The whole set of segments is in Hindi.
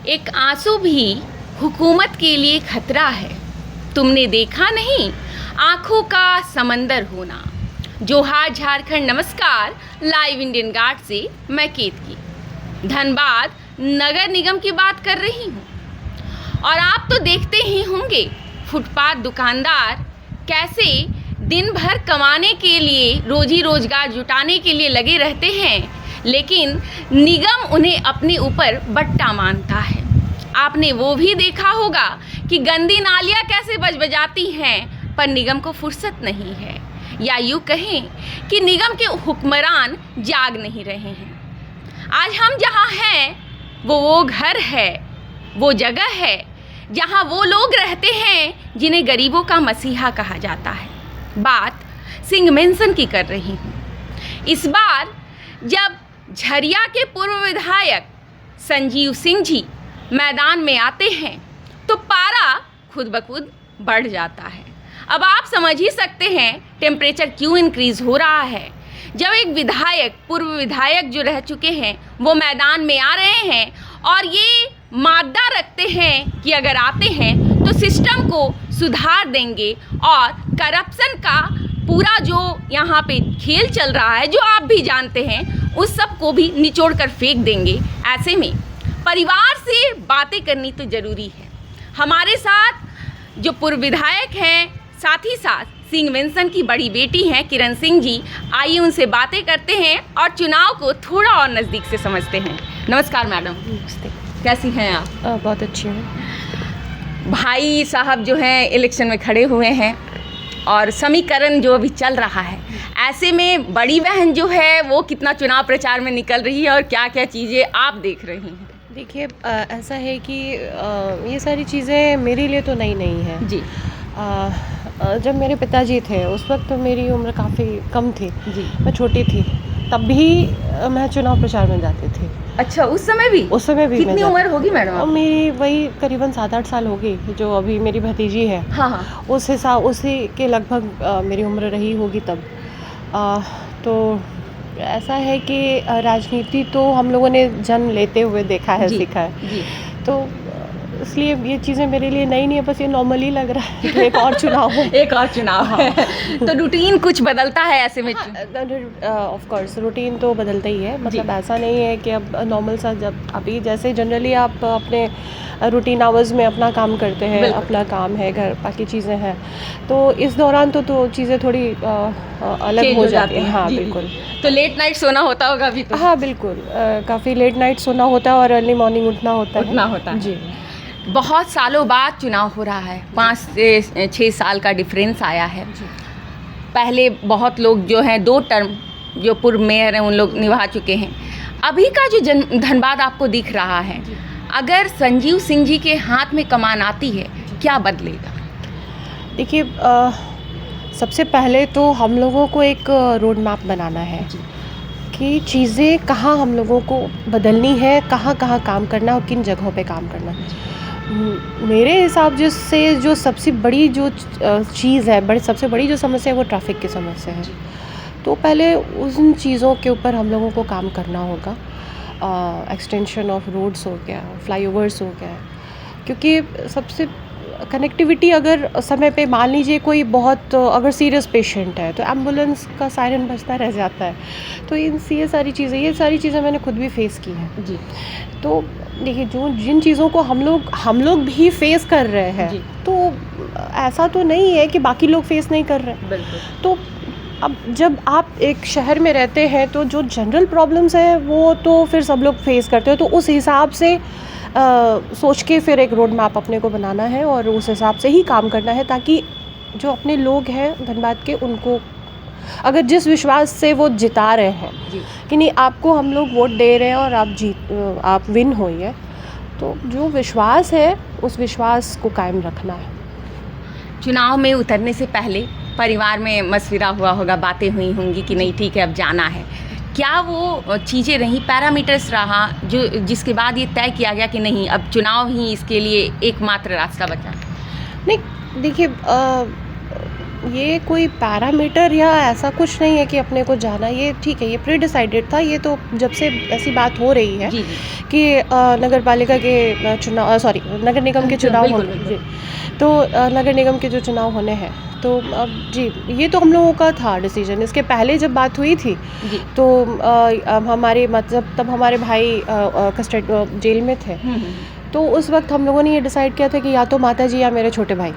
एक आंसू भी हुकूमत के लिए खतरा है। तुमने देखा नहीं आंखों का समंदर होना। जोहार झारखंड, नमस्कार। लाइव इंडियन गार्ड से मैं केतकी धनबाद नगर निगम की बात कर रही हूँ। और आप तो देखते ही होंगे फुटपाथ दुकानदार कैसे दिन भर कमाने के लिए, रोजी रोजगार जुटाने के लिए लगे रहते हैं, लेकिन निगम उन्हें अपने ऊपर बट्टा मानता है। आपने वो भी देखा होगा कि गंदी नालियाँ कैसे बजबजाती हैं, पर निगम को फुर्सत नहीं है, या यूँ कहें कि निगम के हुक्मरान जाग नहीं रहे हैं। आज हम जहाँ हैं वो घर है, वो जगह है जहाँ वो लोग रहते हैं जिन्हें गरीबों का मसीहा कहा जाता है। बात सिंह मेंसन की कर रही हूँ। इस बार जब झरिया के पूर्व विधायक संजीव सिंह जी मैदान में आते हैं तो पारा खुद ब खुद बढ़ जाता है। अब आप समझ ही सकते हैं टेम्परेचर क्यों इंक्रीज हो रहा है। जब एक विधायक, पूर्व विधायक जो रह चुके हैं, वो मैदान में आ रहे हैं और ये मादा रखते हैं कि अगर आते हैं तो सिस्टम को सुधार देंगे और करप्शन का पूरा जो यहाँ पे खेल चल रहा है, जो आप भी जानते हैं, उस सब को भी निचोड़ कर फेंक देंगे। ऐसे में परिवार से बातें करनी तो ज़रूरी है। हमारे साथ जो पूर्व विधायक हैं, साथ ही साथ सिंह मेंसन की बड़ी बेटी हैं किरण सिंह जी, आइए उनसे बातें करते हैं और चुनाव को थोड़ा और नज़दीक से समझते हैं। नमस्कार मैडम। नमस्ते। कैसी हैं आप? बहुत अच्छी हूँ। भाई साहब जो हैं इलेक्शन में खड़े हुए हैं और समीकरण जो अभी चल रहा है, ऐसे में बड़ी बहन जो है वो कितना चुनाव प्रचार में निकल रही है और क्या क्या चीज़ें आप देख रही हैं? देखिए, ऐसा है कि ये सारी चीज़ें मेरे लिए तो नई नहीं है जी। जब मेरे पिताजी थे उस वक्त तो मेरी उम्र काफ़ी कम थी जी। मैं छोटी थी, तब भी मैं चुनाव प्रचार में जाती थी। अच्छा, उस समय भी? उस समय भी कितनी उम्र होगी मैडम? और मेरी वही करीबन 7-8 साल होगी। जो अभी मेरी भतीजी है, हाँ, उस हिसाब उसी के लगभग मेरी उम्र रही होगी तब। तो ऐसा है कि राजनीति तो हम लोगों ने जन्म लेते हुए देखा है, सीखा है जी। तो इसलिए ये चीज़ें मेरे लिए नई नहीं है। बस ये नॉर्मली लग रहा है कि एक और चुनाव हो। एक और चुनाव है। तो रूटीन कुछ बदलता है ऐसे में? ऑफ कोर्स रूटीन तो बदलता ही है। मतलब ऐसा नहीं है कि अब नॉर्मल सा, जब अभी जैसे जनरली आप अपने रूटीन आवर्स में अपना काम करते हैं, अपना काम है, घर बाकी चीज़ें हैं, तो इस दौरान तो चीज़ें थोड़ी अलग हो जाती हैं। हाँ बिल्कुल। तो लेट नाइट सोना होता होगा अभी तो? हाँ बिल्कुल, काफ़ी लेट नाइट सोना होता है और अर्ली मॉर्निंग उठना होता है। जी। बहुत सालों बाद चुनाव हो रहा है, 5 से 6 साल का डिफरेंस आया है। पहले बहुत लोग जो हैं 2 टर्म जो पूर्व मेयर हैं उन लोग निभा चुके हैं। अभी का जो धनबाद आपको दिख रहा है, अगर संजीव सिंह जी के हाथ में कमान आती है, क्या बदलेगा? देखिए, सबसे पहले तो हम लोगों को एक रोड मैप बनाना है कि चीज़ें कहाँ हम लोगों को बदलनी है, कहाँ कहाँ काम करना और किन जगहों पे काम करना है। मेरे हिसाब से जो सबसे बड़ी जो चीज़ है, सबसे बड़ी जो समस्या है वो ट्रैफिक की समस्या है। तो पहले उन चीज़ों के ऊपर हम लोगों को काम करना होगा। एक्सटेंशन ऑफ रोड्स हो गया, फ्लाईओवर्स हो गया, क्योंकि सबसे कनेक्टिविटी अगर समय पे, मान लीजिए कोई बहुत अगर सीरियस पेशेंट है तो एम्बुलेंस का सायरन बजता रह जाता है। तो ये सारी चीज़ें मैंने खुद भी फेस की हैं। जी। तो देखिए, जिन चीज़ों को हम लोग भी फेस कर रहे हैं, तो ऐसा तो नहीं है कि बाकी लोग फेस नहीं कर रहे हैं। बिल्कुल। तो अब जब आप एक शहर में रहते हैं तो जो जनरल प्रॉब्लम्स हैं वो तो फिर सब लोग फेस करते हैं। तो उस हिसाब से सोच के फिर एक रोड मैप अपने को बनाना है और उस हिसाब से ही काम करना है, ताकि जो अपने लोग हैं धनबाद के, उनको अगर जिस विश्वास से वो जिता रहे हैं कि नहीं आपको हम लोग वोट दे रहे हैं और आप विन होइए, तो जो विश्वास है उस विश्वास को कायम रखना है। चुनाव में उतरने से पहले परिवार में मशविरा हुआ होगा, बातें हुई होंगी कि नहीं ठीक है अब जाना है। क्या वो चीज़ें रहीं, पैरामीटर्स रहा जो जिसके बाद ये तय किया गया कि नहीं अब चुनाव ही इसके लिए एकमात्र रास्ता बचा? नहीं, देखिए, ये कोई पैरामीटर या ऐसा कुछ नहीं है कि अपने को जाना, ये ठीक है, ये प्री डिसाइडेड था। ये तो जब से ऐसी बात हो रही है जी जी कि नगर पालिका के चुनाव, सॉरी, नगर निगम के चुनाव बिल्कुल, होने बिल्कुल। जी, तो नगर निगम के जो चुनाव होने हैं, तो अब जी ये तो हम लोगों का था डिसीजन। इसके पहले जब बात हुई थी जी। तो अब हमारे मतलब तब हमारे भाई कस्टडी जेल में थे, तो उस वक्त हम लोगों ने ये डिसाइड किया था कि या तो माता जी या मेरे छोटे भाई,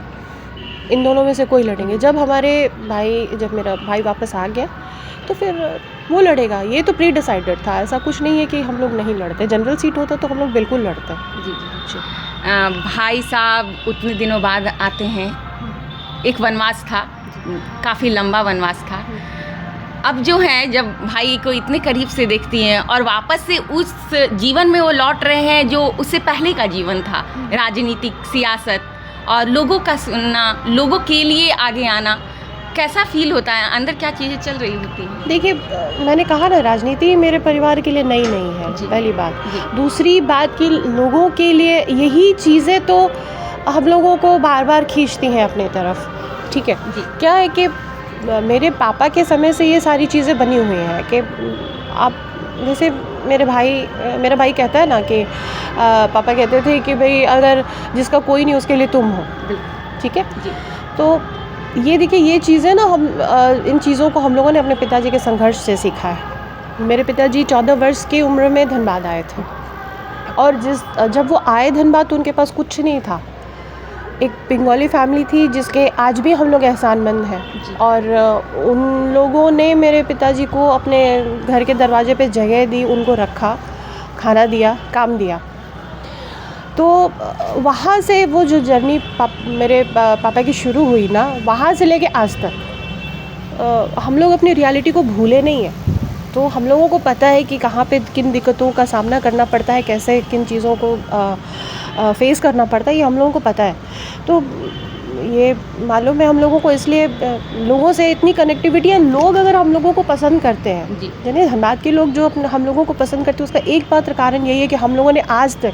इन दोनों में से कोई लड़ेंगे। जब मेरा भाई वापस आ गया तो फिर वो लड़ेगा, ये तो प्री डिसाइडेड था। ऐसा कुछ नहीं है कि हम लोग नहीं लड़ते। जनरल सीट होता तो हम लोग बिल्कुल लड़ते। जी जी। भाई साहब उतने दिनों बाद आते हैं, एक वनवास था, काफ़ी लंबा वनवास था। अब जो है, जब भाई को इतने करीब से देखती हैं और वापस से उस जीवन में वो लौट रहे हैं जो उससे पहले का जीवन था, राजनीतिक, सियासत और लोगों का सुनना, लोगों के लिए आगे आना, कैसा फील होता है? अंदर क्या चीज़ें चल रही होती हैं? देखिए, मैंने कहा ना, राजनीति मेरे परिवार के लिए नई नहीं है, जी। पहली बात। जी। दूसरी बात कि लोगों के लिए यही चीज़ें तो हम लोगों को बार बार खींचती हैं अपने तरफ, ठीक है। जी। क्या है कि मेरे पापा के समय से ये सारी चीज़ें बनी हुई हैं कि आप जैसे मेरा भाई कहता है ना कि पापा कहते थे कि भाई अगर जिसका कोई नहीं उसके लिए तुम हो, ठीक है। जी। तो ये देखिए, ये चीज़ें ना इन चीज़ों को हम लोगों ने अपने पिताजी के संघर्ष से सीखा है। मेरे पिताजी 14 वर्ष की उम्र में धनबाद आए थे, और जब वो आए धनबाद तो उनके पास कुछ नहीं था। एक बंगाली फैमिली थी जिसके आज भी हम लोग एहसानमंद हैं, और उन लोगों ने मेरे पिताजी को अपने घर के दरवाजे पे जगह दी, उनको रखा, खाना दिया, काम दिया। तो वहाँ से वो जो जर्नी मेरे पापा की शुरू हुई ना, वहाँ से लेके आज तक हम लोग अपनी रियलिटी को भूले नहीं हैं। तो हम लोगों को पता है कि कहाँ पे किन दिक्कतों का सामना करना पड़ता है, कैसे किन चीज़ों को फेस करना पड़ता है, ये हम लोगों को पता है। तो ये मालूम है हम लोगों को, इसलिए लोगों से इतनी कनेक्टिविटी है। लोग अगर हम लोगों को पसंद करते हैं, जी। यानी धनबाद के लोग जो हम लोगों को पसंद करते हैं, उसका एक मात्र कारण यही है कि हम लोगों ने आज तक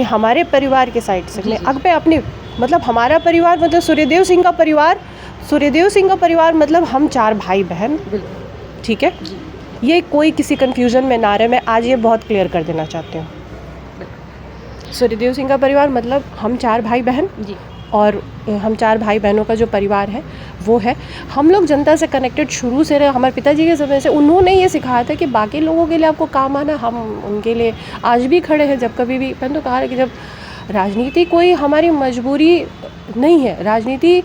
हमारे परिवार के साइड से, मैं अब पे अपने मतलब हमारा परिवार मतलब सूर्यदेव सिंह का परिवार मतलब हम 4 भाई बहन, ठीक है। ये कोई किसी कन्फ्यूज़न में ना रहे, मैं आज ये बहुत क्लियर कर देना चाहती हूँ। सूर्यदेव सिंह का परिवार मतलब हम 4 भाई बहन जी। और हम 4 भाई बहनों का जो परिवार है वो है। हम लोग जनता से कनेक्टेड शुरू से रहे। हमारे पिताजी के समय से उन्होंने ये सिखाया था कि बाकी लोगों के लिए आपको काम आना, हम उनके लिए आज भी खड़े हैं। जब कभी भी मैंने तो कहा है कि जब राजनीति कोई हमारी मजबूरी नहीं है, राजनीति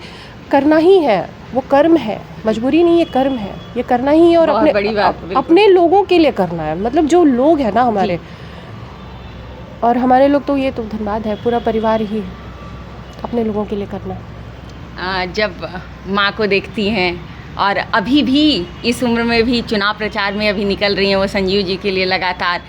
करना ही है, वो कर्म है, मजबूरी नहीं है, कर्म है, ये करना ही है। और बहुत बड़ी बात, अपने लोगों के लिए करना है, मतलब जो लोग हैं ना हमारे, और हमारे लोग तो ये तो धनबाद है, पूरा परिवार ही है, अपने लोगों के लिए करना है। जब माँ को देखती हैं और अभी भी इस उम्र में भी चुनाव प्रचार में अभी निकल रही हैं वो संजीव जी के लिए लगातार,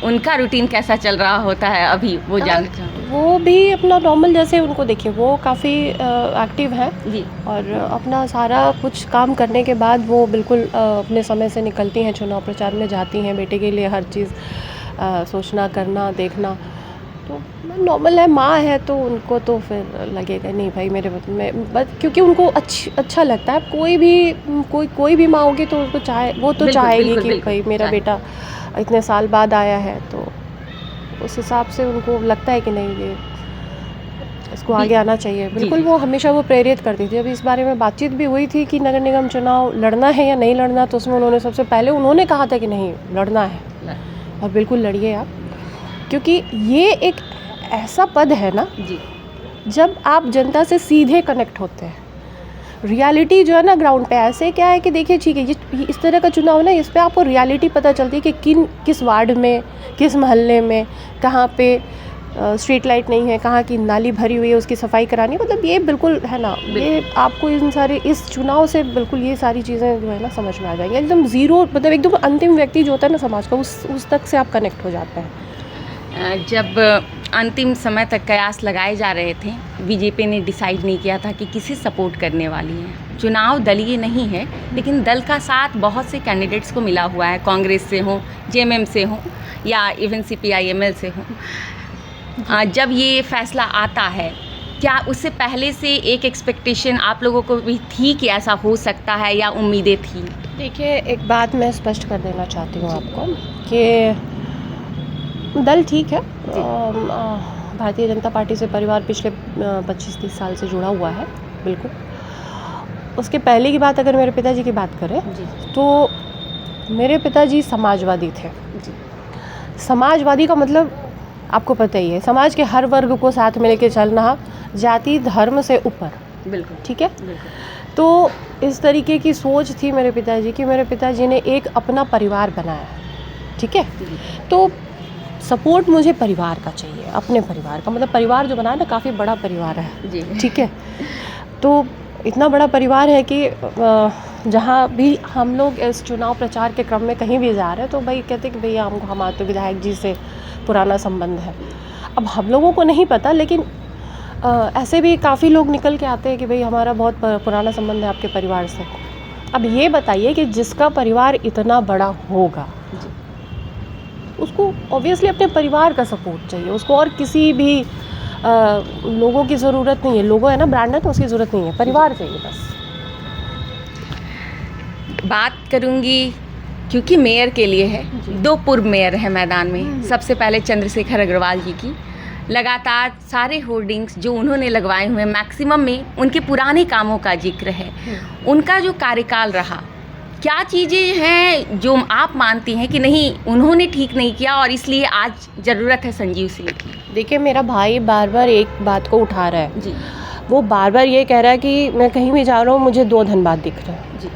उनका रूटीन कैसा चल रहा होता है अभी, वो जानना चाहूँगी। वो भी अपना नॉर्मल, जैसे उनको देखिए वो काफ़ी एक्टिव है जी। और अपना सारा कुछ काम करने के बाद वो बिल्कुल अपने समय से निकलती हैं, चुनाव प्रचार में जाती हैं, बेटे के लिए हर चीज़ सोचना, करना, देखना। तो नॉर्मल है, माँ है तो उनको तो फिर लगेगा नहीं भाई मेरे बस, क्योंकि उनको अच्छा लगता है। कोई भी माँ होगी तो उसको चाहेगी कि भाई मेरा बेटा इतने साल बाद आया है, तो उस हिसाब से उनको लगता है कि नहीं, ये इसको आगे आना चाहिए। बिल्कुल, वो हमेशा वो प्रेरित करती थी। अभी इस बारे में बातचीत भी हुई थी कि नगर निगम चुनाव लड़ना है या नहीं लड़ना, तो उसमें उन्होंने सबसे पहले उन्होंने कहा था कि नहीं, लड़ना है, और बिल्कुल लड़िए आप, क्योंकि ये एक ऐसा पद है ना जी, जब आप जनता से सीधे कनेक्ट होते हैं। रियलिटी जो है ना ग्राउंड पे, ऐसे क्या है कि देखिए ठीक है, ये इस तरह का चुनाव ना, इस पे आपको रियलिटी पता चलती है कि किस वार्ड में, किस मोहल्ले में, कहाँ पे स्ट्रीट लाइट नहीं है, कहाँ की नाली भरी हुई है, उसकी सफाई करानी, मतलब ये बिल्कुल है ना, ये आपको इस चुनाव से बिल्कुल ये सारी चीज़ें जो है ना समझ में आ जाएंगी। एकदम ज़ीरो, मतलब एकदम अंतिम व्यक्ति जो होता है ना समाज का, उस तक से आप कनेक्ट हो जाते हैं। जब अंतिम समय तक कयास लगाए जा रहे थे, बीजेपी ने डिसाइड नहीं किया था कि किसे सपोर्ट करने वाली है। चुनाव दलीय नहीं है, लेकिन दल का साथ बहुत से कैंडिडेट्स को मिला हुआ है, कांग्रेस से हों, जेएमएम से हों, या इवन सीपीआईएमएल से हों। जब ये फैसला आता है क्या उससे पहले से एक एक्सपेक्टेशन आप लोगों को भी थी कि ऐसा हो सकता है, या उम्मीदें थी? देखिए, एक बात मैं स्पष्ट कर देना चाहती हूँ आपको कि दल ठीक है, भारतीय जनता पार्टी से परिवार पिछले 25-30 साल से जुड़ा हुआ है, बिल्कुल। उसके पहले की बात अगर मेरे पिताजी की बात करें तो मेरे पिताजी समाजवादी थे। समाजवादी का मतलब आपको पता ही है, समाज के हर वर्ग को साथ में लेके चलना, जाति धर्म से ऊपर, बिल्कुल ठीक है। तो इस तरीके की सोच थी मेरे पिताजी की। मेरे पिताजी ने एक अपना परिवार बनाया, ठीक है। तो सपोर्ट मुझे परिवार का चाहिए, अपने परिवार का, मतलब परिवार जो बनाया ना, काफ़ी बड़ा परिवार है जी, ठीक है। तो इतना बड़ा परिवार है कि जहाँ भी हम लोग इस चुनाव प्रचार के क्रम में कहीं भी जा रहे हैं तो भाई कहते हैं कि भैया हमको, हमारे तो विधायक जी से पुराना संबंध है। अब हम लोगों को नहीं पता, लेकिन ऐसे भी काफ़ी लोग निकल के आते हैं कि भाई हमारा बहुत पुराना संबंध है आपके परिवार से। अब ये बताइए कि जिसका परिवार इतना बड़ा होगा उसको ऑब्वियसली अपने परिवार का सपोर्ट चाहिए, उसको और किसी भी लोगों की ज़रूरत नहीं है। लोगो है ना, ब्रांड है, तो उसकी ज़रूरत नहीं है, परिवार चाहिए बस। बात करूंगी क्योंकि मेयर के लिए है, 2 पूर्व मेयर है मैदान में। सबसे पहले चंद्रशेखर अग्रवाल जी की लगातार सारे होर्डिंग्स जो उन्होंने लगवाए हुए, मैक्सिमम में उनके पुराने कामों का जिक्र है। उनका जो कार्यकाल रहा, क्या चीज़ें हैं जो आप मानती हैं कि नहीं उन्होंने ठीक नहीं किया और इसलिए आज ज़रूरत है संजीव सिंह की? देखिए, मेरा भाई बार बार एक बात को उठा रहा है जी। वो बार बार ये कह रहा है कि मैं कहीं भी जा रहा हूँ मुझे 2 धनबाद दिख रहे हैं। जी,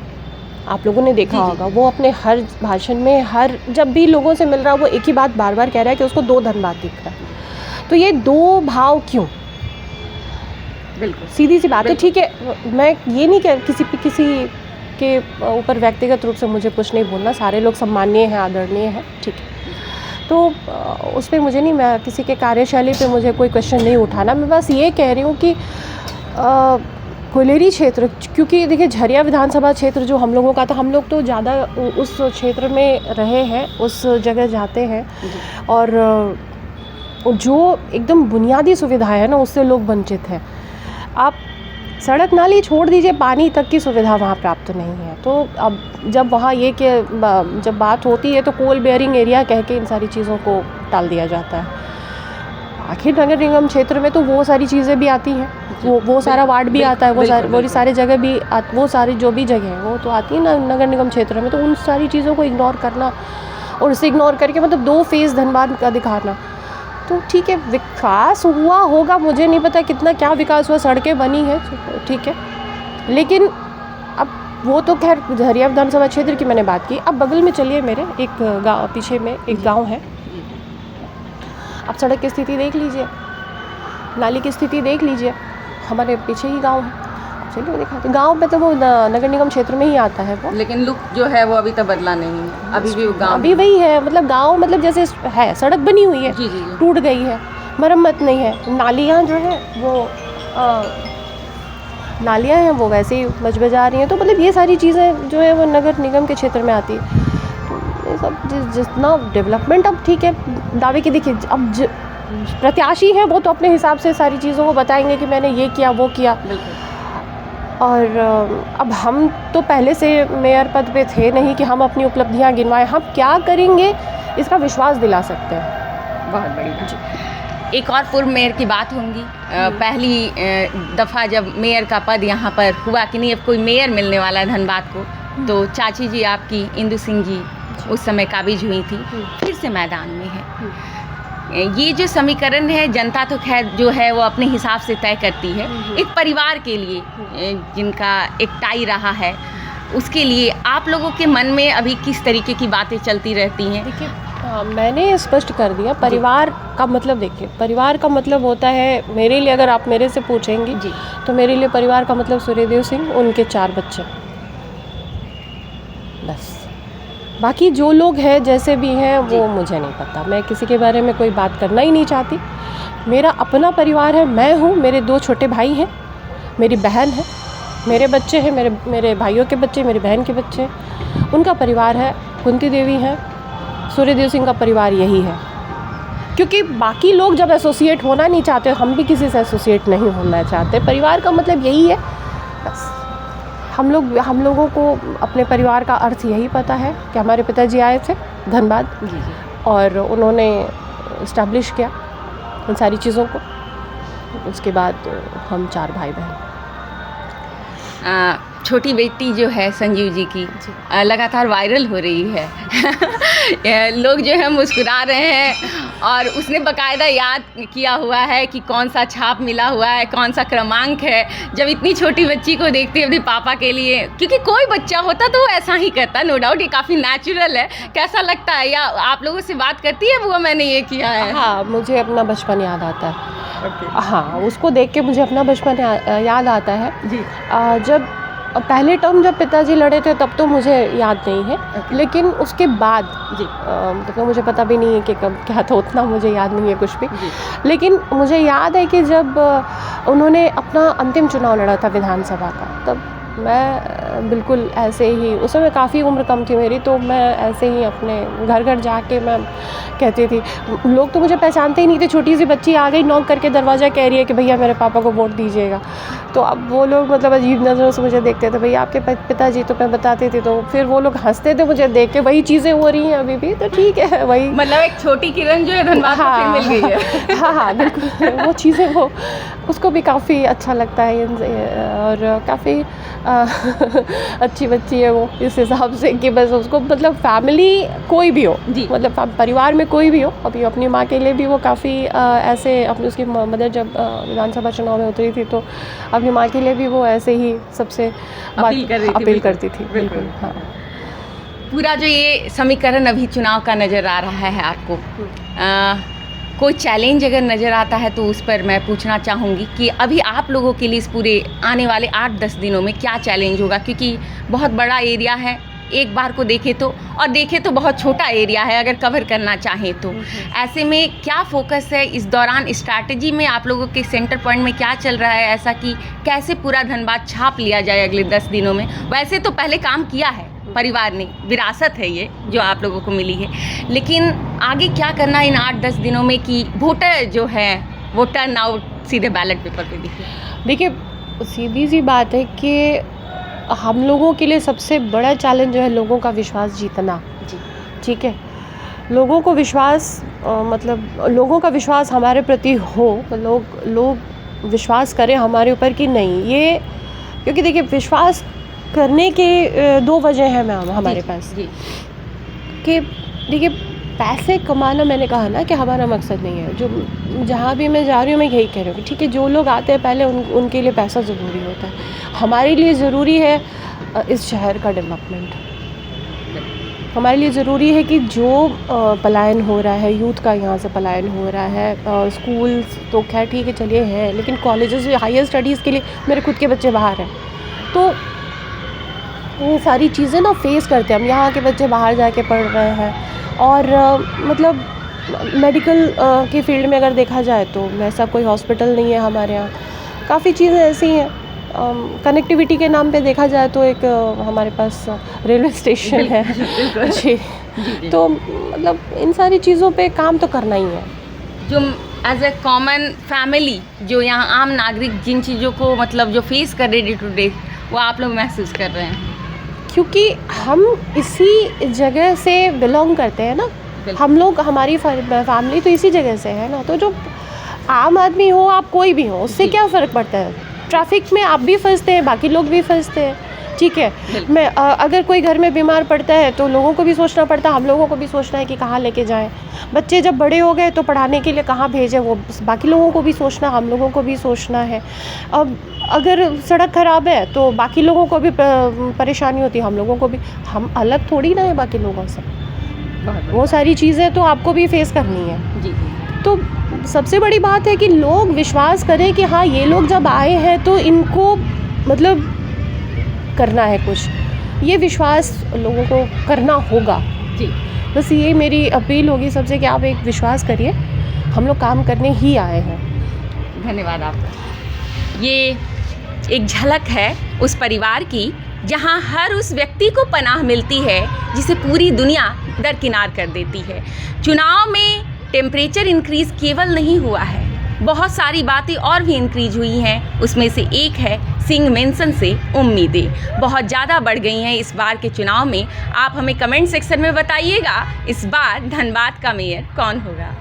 आप लोगों ने देखा होगा, वो अपने हर भाषण में, हर जब भी लोगों से मिल रहा है, वो एक ही बात बार बार कह रहा है कि उसको 2 धनबाद दिख रहा है। तो ये 2 भाव क्यों? बिल्कुल सीधी सी बात है, ठीक है। मैं ये नहीं कह किसी के ऊपर व्यक्तिगत रूप से मुझे कुछ नहीं बोलना, सारे लोग सम्माननीय हैं, आदरणीय हैं, ठीक है। तो उस पर मुझे नहीं, मैं किसी के कार्यशैली पे मुझे कोई क्वेश्चन नहीं उठाना। मैं बस ये कह रही हूँ कि कोयलेरी क्षेत्र, क्योंकि देखिए झरिया विधानसभा क्षेत्र जो हम लोगों का था, हम लोग तो ज़्यादा उस क्षेत्र में रहे हैं, उस जगह जाते हैं, और जो एकदम बुनियादी सुविधाएं है ना, उससे लोग वंचित हैं। आप सड़क नाली छोड़ दीजिए, पानी तक की सुविधा वहाँ प्राप्त नहीं है। तो अब जब वहाँ ये कि जब बात होती है तो कोल बेयरिंग एरिया कह के इन सारी चीज़ों को टाल दिया जाता है। आखिर नगर निगम क्षेत्र में तो वो सारी चीज़ें भी आती हैं, वो सारा वार्ड भी आता है, वो सारे जगह भी, वो सारी जो भी जगह है वो तो आती है ना नगर निगम क्षेत्र में। तो उन सारी चीज़ों को इग्नोर करना और उसे इग्नोर करके मतलब 2 फेज़ धनबाद का दिखाना, तो ठीक है, विकास हुआ होगा, मुझे नहीं पता कितना क्या विकास हुआ, सड़कें बनी हैं, ठीक है, लेकिन अब वो तो खैर झरिया विधानसभा क्षेत्र की मैंने बात की। अब बगल में चलिए, मेरे एक गाँव पीछे में एक गांव है, अब सड़क की स्थिति देख लीजिए, नाली की स्थिति देख लीजिए, हमारे पीछे ही गांव है। चलिए दिखाते, गांव में तो वो नगर निगम क्षेत्र में ही आता है वो, लेकिन लुक जो है वो अभी तक बदला नहीं है, अभी भी गांव अभी वही है। मतलब गांव मतलब जैसे है, सड़क बनी हुई है, जी, टूट गई है, मरम्मत नहीं है, नालियाँ जो है वो नालियाँ हैं वो वैसे ही बजा रही हैं। तो मतलब ये सारी चीज़ें जो है वो नगर निगम के क्षेत्र में आती है। तो ये सब जितना डेवलपमेंट, अब ठीक है, दावे की देखिए, अब प्रत्याशी हैं वो तो अपने हिसाब से सारी चीज़ों को बताएंगे कि मैंने ये किया वो किया। और अब हम तो पहले से मेयर पद पे थे नहीं कि हम अपनी उपलब्धियां गिनवाएं, हम क्या करेंगे इसका विश्वास दिला सकते हैं। बहुत बड़ी बात। एक और पूर्व मेयर की बात होंगी, पहली दफ़ा जब मेयर का पद यहाँ पर हुआ कि नहीं अब कोई मेयर मिलने वाला है धनबाद को, तो चाची जी आपकी इंदु सिंह जी उस समय काबिज हुई थी, फिर से मैदान में है। ये जो समीकरण है, जनता तो खैर जो है वो अपने हिसाब से तय करती है। एक परिवार के लिए जिनका एक टाई रहा है, उसके लिए आप लोगों के मन में अभी किस तरीके की बातें चलती रहती हैं? देखिए, मैंने स्पष्ट कर दिया, परिवार का मतलब देखिए, परिवार का मतलब होता है, मेरे लिए अगर आप मेरे से पूछेंगे जी, तो मेरे लिए परिवार का मतलब सूर्यदेव सिंह, उनके 4 बच्चे, बस। बाकी जो लोग हैं जैसे भी हैं वो मुझे नहीं पता, मैं किसी के बारे में कोई बात करना ही नहीं चाहती। मेरा अपना परिवार है, मैं हूँ, मेरे 2 छोटे भाई हैं, मेरी बहन है, मेरे बच्चे हैं, मेरे भाइयों के बच्चे, मेरी बहन के बच्चे, उनका परिवार है, कुंती देवी है, सूर्यदेव सिंह का परिवार यही है। क्योंकि बाकी लोग जब एसोसिएट होना नहीं चाहते, हम भी किसी से एसोसिएट नहीं होना चाहते। परिवार का मतलब यही है बस। हम लोगों को अपने परिवार का अर्थ यही पता है कि हमारे पिताजी आए थे धनबाद जी जी। और उन्होंने इस्टेब्लिश किया उन सारी चीज़ों को। उसके बाद हम 4 भाई बहन। छोटी बेटी जो है संजीव जी की लगातार वायरल हो रही है लोग जो है मुस्कुरा रहे हैं और उसने बकायदा याद किया हुआ है कि कौन सा छाप मिला हुआ है, कौन सा क्रमांक है। जब इतनी छोटी बच्ची को देखती है अपने पापा के लिए, क्योंकि कोई बच्चा होता तो वो ऐसा ही करता, नो डाउट ये काफ़ी नेचुरल है। कैसा लगता है, या आप लोगों से बात करती है वो मैंने ये किया है? हाँ, मुझे अपना बचपन याद आता है। हाँ, उसको देख के मुझे अपना बचपन याद आता है जी। जब पहले टर्म जब पिताजी लड़े थे तब तो मुझे याद नहीं है, लेकिन उसके बाद जी तो मुझे पता भी नहीं है कि कब क्या था, उतना मुझे याद नहीं है कुछ भी। लेकिन मुझे याद है कि जब उन्होंने अपना अंतिम चुनाव लड़ा था विधानसभा का, तब मैं बिल्कुल ऐसे ही, उस समय काफ़ी उम्र कम थी मेरी, तो मैं ऐसे ही अपने घर घर जाके मैं कहती थी। लोग तो मुझे पहचानते ही नहीं थे, छोटी सी बच्ची आ गई नॉक करके दरवाज़ा, कह रही है कि भैया मेरे पापा को वोट दीजिएगा। तो अब वो लोग मतलब अजीब नज़रों से मुझे देखते थे, भैया आपके पिताजी, तो मैं बताती थी तो फिर वो लोग हंसते थे मुझे देख के। वही चीज़ें हो रही हैं अभी भी, तो ठीक है वही, मतलब एक छोटी किरण जो है धनबाद को फिर मिल गई है। हाँ बिल्कुल। वो चीज़ें वो उसको भी काफ़ी अच्छा लगता है और काफ़ी अच्छी बच्ची है वो, इस हिसाब से कि बस उसको मतलब फैमिली कोई भी हो, मतलब परिवार में कोई भी हो। अभी अपनी माँ के लिए भी वो काफ़ी ऐसे, अपनी उसकी मदर जब विधानसभा चुनाव में उतरी थी तो अपनी माँ के लिए भी वो ऐसे ही सबसे अपील करती थी। बिल्कुल हाँ। पूरा जो ये समीकरण अभी चुनाव का नज़र आ रहा है आपको, कोई चैलेंज अगर नज़र आता है तो उस पर मैं पूछना चाहूँगी कि अभी आप लोगों के लिए इस पूरे आने वाले 8-10 दिनों में क्या चैलेंज होगा, क्योंकि बहुत बड़ा एरिया है, एक बार को देखें तो बहुत छोटा एरिया है अगर कवर करना चाहें तो। ऐसे में क्या फोकस है इस दौरान, स्ट्रैटेजी में आप लोगों के सेंटर पॉइंट में क्या चल रहा है ऐसा कि कैसे पूरा धनबाद छाप लिया जाए अगले 10 दिनों में? वैसे तो पहले काम किया है परिवार ने, विरासत है ये जो आप लोगों को मिली है, लेकिन आगे क्या करना इन 8-10 दिनों में कि वोटर जो है वो टर्न आउट सीधे बैलेट पेपर पे दिखे? देखिए, सीधी सी बात है कि हम लोगों के लिए सबसे बड़ा चैलेंज जो है लोगों का विश्वास जीतना। जी ठीक है, लोगों को विश्वास मतलब लोगों का विश्वास हमारे प्रति हो, लोग विश्वास करें हमारे ऊपर कि नहीं, ये क्योंकि देखिए विश्वास करने के 2 वजह हैं मैम हमारे पास। जी। कि देखिए पैसे कमाना, मैंने कहा ना कि हमारा मकसद नहीं है। जो जहाँ भी मैं जा रही हूँ मैं यही कह रही हूँ कि ठीक है, जो लोग आते हैं पहले उनके लिए पैसा ज़रूरी होता है, हमारे लिए ज़रूरी है इस शहर का डेवलपमेंट। हमारे लिए ज़रूरी है कि जो पलायन हो रहा है, यूथ का यहाँ से पलायन हो रहा है, स्कूल्स तो खैर ठीक है चलिए हैं, लेकिन कॉलेजेस हायर स्टडीज़ के लिए मेरे खुद के बच्चे बाहर हैं, तो ये सारी चीज़ें ना फेस करते हैं हम। यहाँ के बच्चे बाहर जाके पढ़ रहे हैं और मतलब मेडिकल की फील्ड में अगर देखा जाए तो ऐसा कोई हॉस्पिटल नहीं है हमारे यहाँ। काफ़ी चीज़ें ऐसी हैं, कनेक्टिविटी के नाम पे देखा जाए तो एक हमारे पास रेलवे स्टेशन है जी। तो मतलब इन सारी चीज़ों पे काम तो करना ही है। जो एज ए कॉमन फैमिली, जो यहाँ आम नागरिक जिन चीज़ों को मतलब जो फेस कर रहे डे टू डे, वो आप लोग महसूस कर रहे हैं? क्योंकि हम इसी जगह से बिलोंग करते हैं ना, हम लोग, हमारी फैमिली तो इसी जगह से है ना, तो जो आम आदमी हो, आप कोई भी हो, उससे क्या फ़र्क पड़ता है? ट्रैफिक में आप भी फंसते हैं, बाकी लोग भी फंसते हैं, ठीक है। मैं अगर कोई घर में बीमार पड़ता है तो लोगों को भी सोचना पड़ता है, हम लोगों को भी सोचना है कि कहाँ लेके जाएं। बच्चे जब बड़े हो गए तो पढ़ाने के लिए कहाँ भेजें, वो बाकी लोगों को भी सोचना, हम लोगों को भी सोचना है। अब अगर सड़क ख़राब है तो बाकी लोगों को भी परेशानी होती है, हम लोगों को भी। हम अलग थोड़ी ना है बाकी लोगों से, वो सारी चीज़ें तो आपको भी फेस करनी है जी। तो सबसे बड़ी बात है कि लोग विश्वास करें कि हाँ, ये लोग जब आए हैं तो इनको मतलब करना है कुछ, ये विश्वास लोगों को करना होगा जी। बस ये मेरी अपील होगी सबसे कि आप एक विश्वास करिए, हम लोग काम करने ही आए हैं। धन्यवाद आपका। ये एक झलक है उस परिवार की जहां हर उस व्यक्ति को पनाह मिलती है जिसे पूरी दुनिया दरकिनार कर देती है। चुनाव में टेम्परेचर इंक्रीज़ केवल नहीं हुआ है, बहुत सारी बातें और भी इंक्रीज हुई हैं। उसमें से एक है सिंह मेंशन से उम्मीदें बहुत ज़्यादा बढ़ गई हैं इस बार के चुनाव में। आप हमें कमेंट सेक्शन में बताइएगा इस बार धनबाद का मेयर कौन होगा।